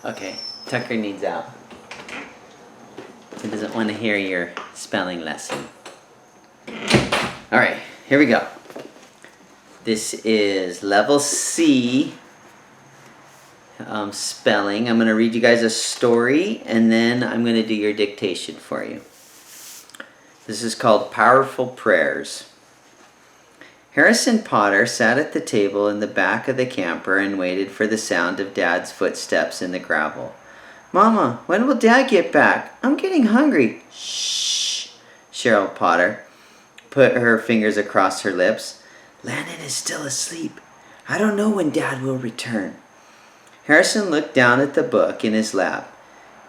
Okay, Tucker needs out. He doesn't want to hear your spelling lesson. Alright, here we go. This is level C spelling. I'm going to read you guys a story and then I'm going to do your dictation for you. This is called Powerful Prayers. Harrison Potter sat at the table in the back of the camper and waited for the sound of Dad's footsteps in the gravel. "Mama, when will Dad get back? I'm getting hungry." "Shh." Cheryl Potter put her fingers across her lips. "Landon is still asleep. I don't know when Dad will return." Harrison looked down at the book in his lap.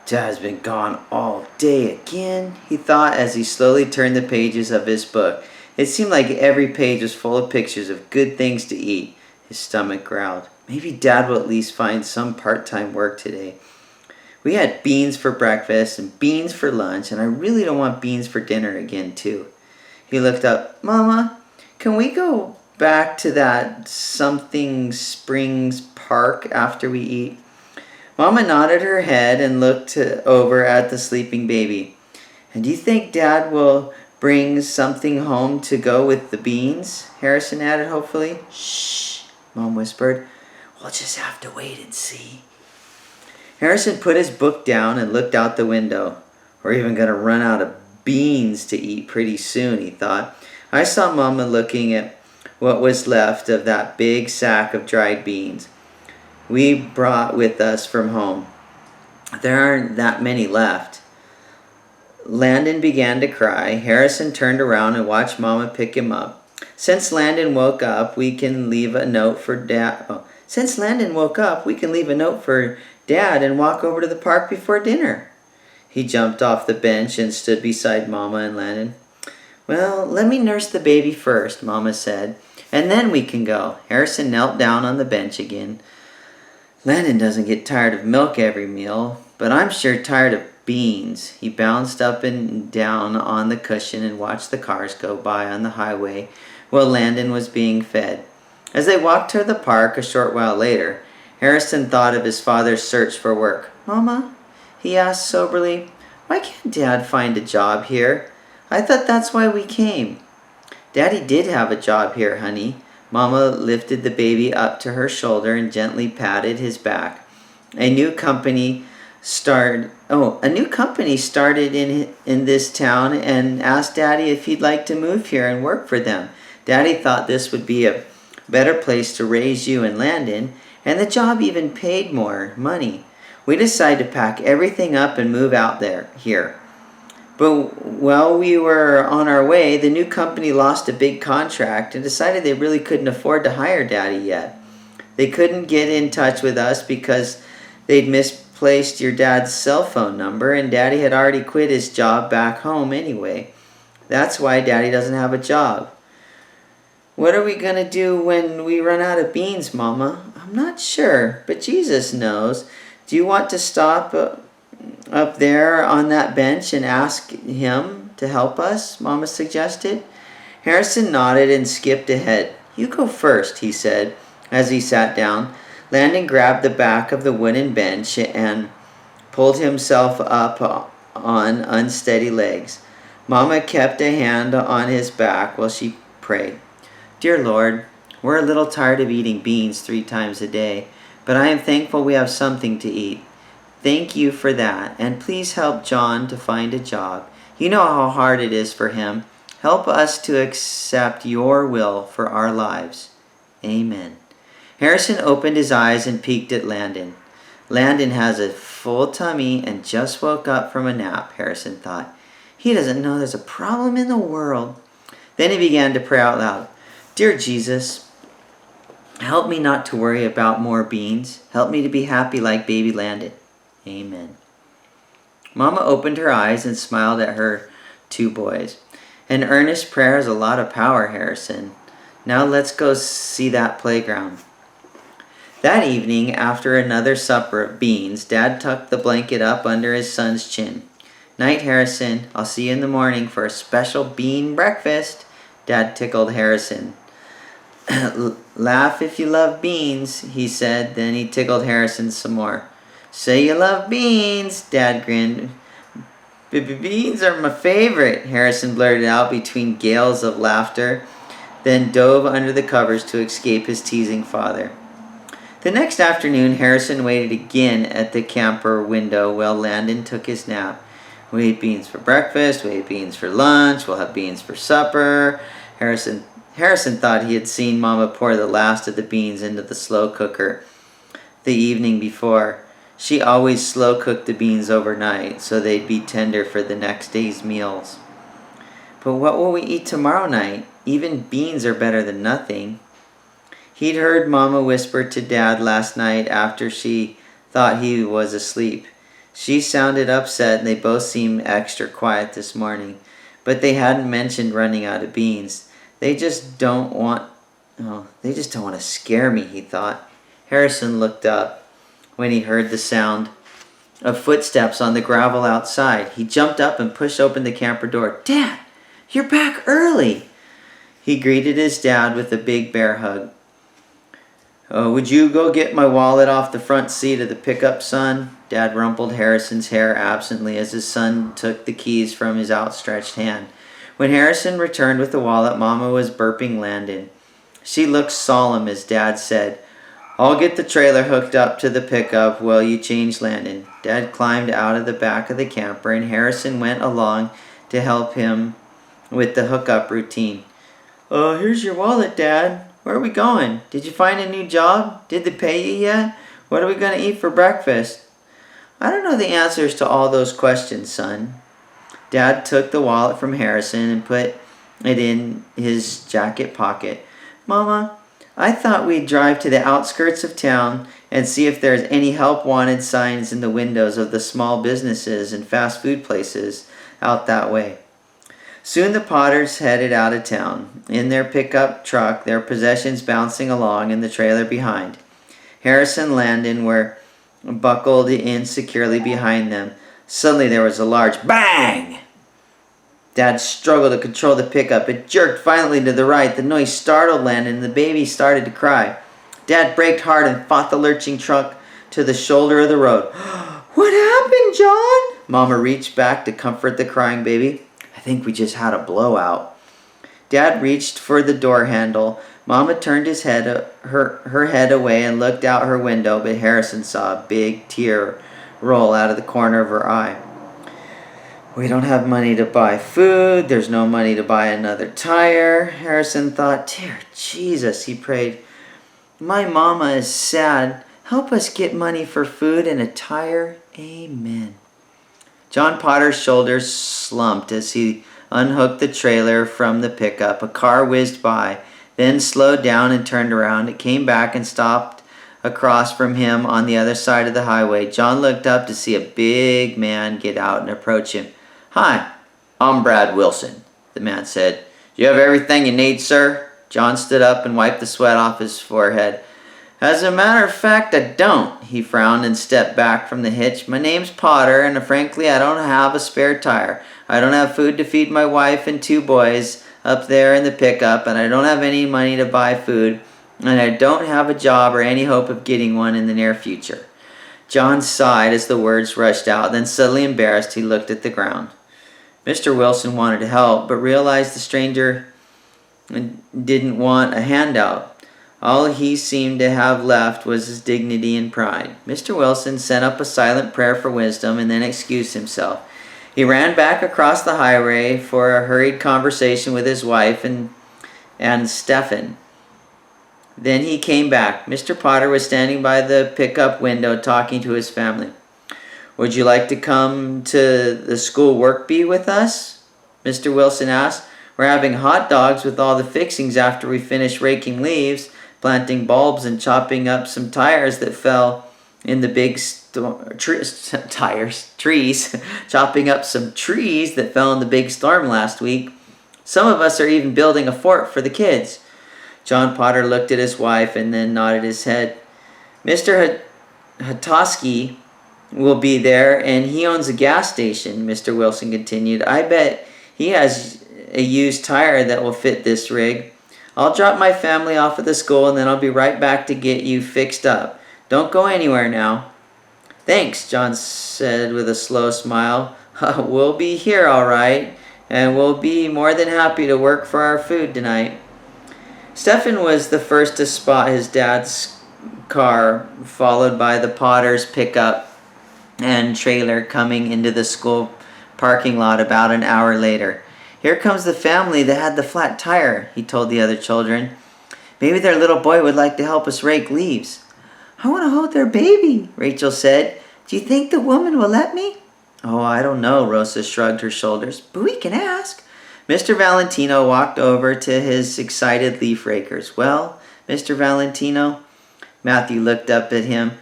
"Dad's been gone all day again," he thought as he slowly turned the pages of his book. It seemed like every page was full of pictures of good things to eat. His stomach growled. Maybe Dad will at least find some part-time work today. We had beans for breakfast and beans for lunch, and I really don't want beans for dinner again, too. He looked up. "Mama, can we go back to that something Springs Park after we eat?" Mama nodded her head and looked over at the sleeping baby. "And do you think Dad will bring something home to go with the beans?" Harrison added hopefully. "Shh," Mom whispered. "We'll just have to wait and see." Harrison put his book down and looked out the window. "We're even going to run out of beans to eat pretty soon," he thought. I saw Mama looking at what was left of that big sack of dried beans we brought with us from home. There aren't that many left. Landon began to cry. Harrison turned around and watched Mama pick him up. Since Landon woke up, we can leave a note for Dad. Since Landon woke up, we can leave a note for Dad and walk over to the park before dinner." He jumped off the bench and stood beside Mama and Landon. "Well, let me nurse the baby first," Mama said, "and then we can go." Harrison knelt down on the bench again. "Landon doesn't get tired of milk every meal, but I'm sure tired of beans." He bounced up and down on the cushion and watched the cars go by on the highway while Landon was being fed. As they walked to the park a short while later, Harrison thought of his father's search for work. "Mama," he asked soberly, "why can't Dad find a job here? I thought that's why we came." "Daddy did have a job here, honey." Mama lifted the baby up to her shoulder and gently patted his back. A new company started in this town and asked Daddy if he'd like to move here and work for them. Daddy thought this would be a better place to raise you and Landon, and the job even paid more money. We decided to pack everything up and move out here. But while we were on our way, the new company lost a big contract and decided they really couldn't afford to hire Daddy yet. They couldn't get in touch with us because they'd misplaced your dad's cell phone number, and Daddy had already quit his job back home anyway. That's why Daddy doesn't have a job. "What are we going to do when we run out of beans, Mama?" "I'm not sure, but Jesus knows. Do you want to stop up there on that bench and ask him to help us?" Mama suggested. Harrison nodded and skipped ahead. "You go first," he said as he sat down. Landon grabbed the back of the wooden bench and pulled himself up on unsteady legs. Mama kept a hand on his back while she prayed. "Dear Lord, we're a little tired of eating beans 3 times a day, but I am thankful we have something to eat. Thank you for that, and please help John to find a job. You know how hard it is for him. Help us to accept your will for our lives. Amen." Harrison opened his eyes and peeked at Landon. Landon has a full tummy and just woke up from a nap, Harrison thought. He doesn't know there's a problem in the world. Then he began to pray out loud. "Dear Jesus, help me not to worry about more beans. Help me to be happy like baby Landon. Amen." Mama opened her eyes and smiled at her 2 boys. "An earnest prayer has a lot of power, Harrison. Now let's go see that playground." That evening, after another supper of beans, Dad tucked the blanket up under his son's chin. "Night, Harrison. I'll see you in the morning for a special bean breakfast." Dad tickled Harrison. "Laugh if you love beans," he said. Then he tickled Harrison some more. Say you love beans, Dad grinned. Beans are my favorite, Harrison blurted out between gales of laughter, then dove under the covers to escape his teasing father. The next afternoon, Harrison waited again at the camper window while Landon took his nap. We ate beans for breakfast, we ate beans for lunch, we'll have beans for supper. Harrison thought he had seen Mama pour the last of the beans into the slow cooker the evening before. She always slow cooked the beans overnight so they'd be tender for the next day's meals. But what will we eat tomorrow night? Even beans are better than nothing. He'd heard Mama whisper to Dad last night after she thought he was asleep. She sounded upset and they both seemed extra quiet this morning. But they hadn't mentioned running out of beans. They just don't want to scare me, he thought. Harrison looked up when he heard the sound of footsteps on the gravel outside. He jumped up and pushed open the camper door. Dad, you're back early. He greeted his dad with a big bear hug. Would you go get my wallet off the front seat of the pickup, son? Dad rumpled Harrison's hair absently as his son took the keys from his outstretched hand. When Harrison returned with the wallet, Mama was burping Landon. She looked solemn as Dad said, I'll get the trailer hooked up to the pickup while you change Landon. Dad climbed out of the back of the camper and Harrison went along to help him with the hookup routine. Here's your wallet, Dad. Where are we going? Did you find a new job? Did they pay you yet? What are we going to eat for breakfast? I don't know the answers to all those questions, son. Dad took the wallet from Harrison and put it in his jacket pocket. Mama, I thought we'd drive to the outskirts of town and see if there's any help wanted signs in the windows of the small businesses and fast food places out that way. Soon the Potters headed out of town, in their pickup truck, their possessions bouncing along in the trailer behind. Harrison and Landon were buckled in securely behind them. Suddenly there was a large bang! Dad struggled to control the pickup. It jerked violently to the right. The noise startled Landon and the baby started to cry. Dad braked hard and fought the lurching truck to the shoulder of the road. What happened, John? Mama reached back to comfort the crying baby. I think we just had a blowout. Dad reached for the door handle. Mama turned her head away and looked out her window, but Harrison saw a big tear roll out of the corner of her eye. We don't have money to buy food. There's no money to buy another tire. Harrison thought, Dear Jesus, he prayed. My mama is sad. Help us get money for food and a tire. Amen. John Potter's shoulders slumped as he unhooked the trailer from the pickup. A car whizzed by, then slowed down and turned around. It came back and stopped across from him on the other side of the highway. John looked up to see a big man get out and approach him. Hi, I'm Brad Wilson, the man said. Do you have everything you need, sir? John stood up and wiped the sweat off his forehead. As a matter of fact, I don't, he frowned and stepped back from the hitch. My name's Potter, and frankly, I don't have a spare tire. I don't have food to feed my wife and 2 boys up there in the pickup, and I don't have any money to buy food, and I don't have a job or any hope of getting one in the near future. John sighed as the words rushed out. Then, suddenly embarrassed, he looked at the ground. Mr. Wilson wanted to help, but realized the stranger didn't want a handout. All he seemed to have left was his dignity and pride. Mr. Wilson sent up a silent prayer for wisdom and then excused himself. He ran back across the highway for a hurried conversation with his wife and Stephen. Then he came back. Mr. Potter was standing by the pickup window talking to his family. Would you like to come to the school work bee with us? Mr. Wilson asked. We're having hot dogs with all the fixings after we finish raking leaves, planting bulbs, and chopping up some tires that fell in the big trees, chopping up some trees that fell in the big storm last week. Some of us are even building a fort for the kids. John Potter looked at his wife and then nodded his head. Mr. Hatoski will be there, and he owns a gas station, Mr. Wilson continued. I bet he has a used tire that will fit this rig. I'll drop my family off at the school, and then I'll be right back to get you fixed up. Don't go anywhere now. Thanks, John said with a slow smile. We'll be here all right, and we'll be more than happy to work for our food tonight. Stefan was the first to spot his dad's car, followed by the Potter's pickup and trailer coming into the school parking lot about an hour later. Here comes the family that had the flat tire, he told the other children. Maybe their little boy would like to help us rake leaves. I want to hold their baby, Rachel said. Do you think the woman will let me? Oh, I don't know, Rosa shrugged her shoulders, but we can ask. Mr. Valentino walked over to his excited leaf rakers. Well, Mr. Valentino, Matthew looked up at him.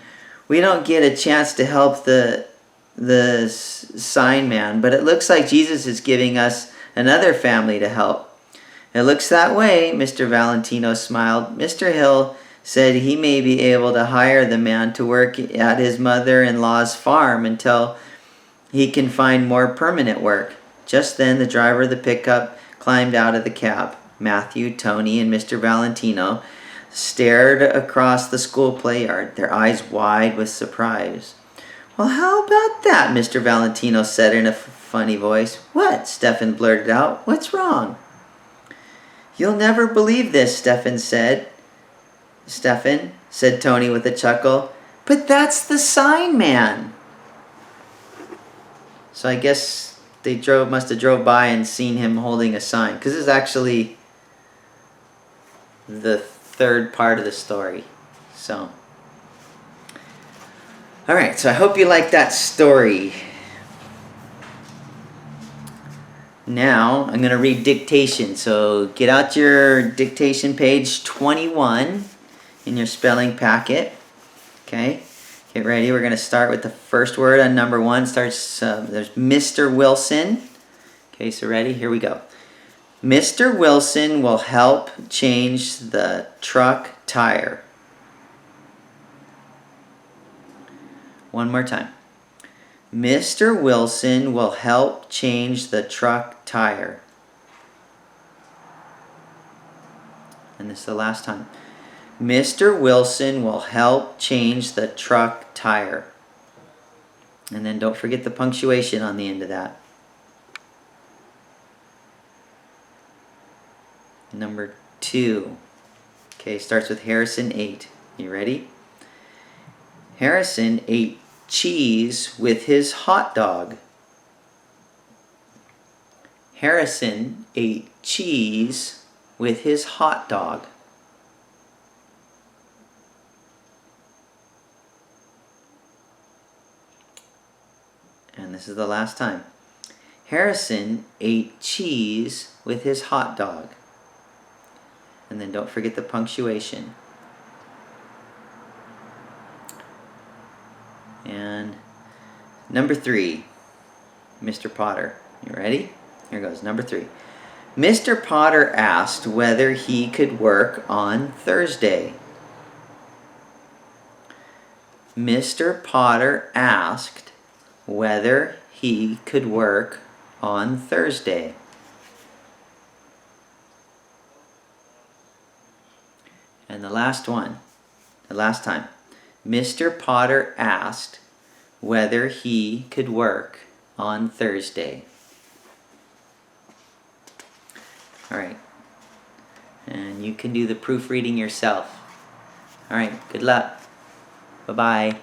We don't get a chance to help the sign man, but it looks like Jesus is giving us another family to help. It looks that way, Mr. Valentino smiled. Mr. Hill said he may be able to hire the man to work at his mother-in-law's farm until he can find more permanent work. Just then, the driver of the pickup climbed out of the cab. Matthew, Tony, and Mr. Valentino stared across the school play yard, their eyes wide with surprise. Well, how about that? Mr. Valentino said in a funny voice. What? Stefan blurted out. What's wrong? You'll never believe this, Stefan, said Tony with a chuckle. But that's the sign man. So I guess they must have drove by and seen him holding a sign, because this is actually the third part of the story. So, all right. So I hope you like that story. Now I'm going to read dictation. So get out your dictation, page 21 in your spelling packet. Okay. Get ready. We're going to start with the first word on number 1. There's Mr. Wilson. Okay, so ready? Here we go. Mr. Wilson will help change the truck tire. One more time. Mr. Wilson will help change the truck tire. And this is the last time. Mr. Wilson will help change the truck tire. And then don't forget the punctuation on the end of that. Number 2. Okay, starts with Harrison ate. You ready? Harrison ate cheese with his hot dog. Harrison ate cheese with his hot dog. And this is the last time. Harrison ate cheese with his hot dog. And then don't forget the punctuation. And number 3, Mr. Potter. You ready? Here goes, number 3. Mr. Potter asked whether he could work on Thursday. Mr. Potter asked whether he could work on Thursday. And the last one, the last time. Mr. Potter asked whether he could work on Thursday. All right. And you can do the proofreading yourself. All right. Good luck. Bye-bye.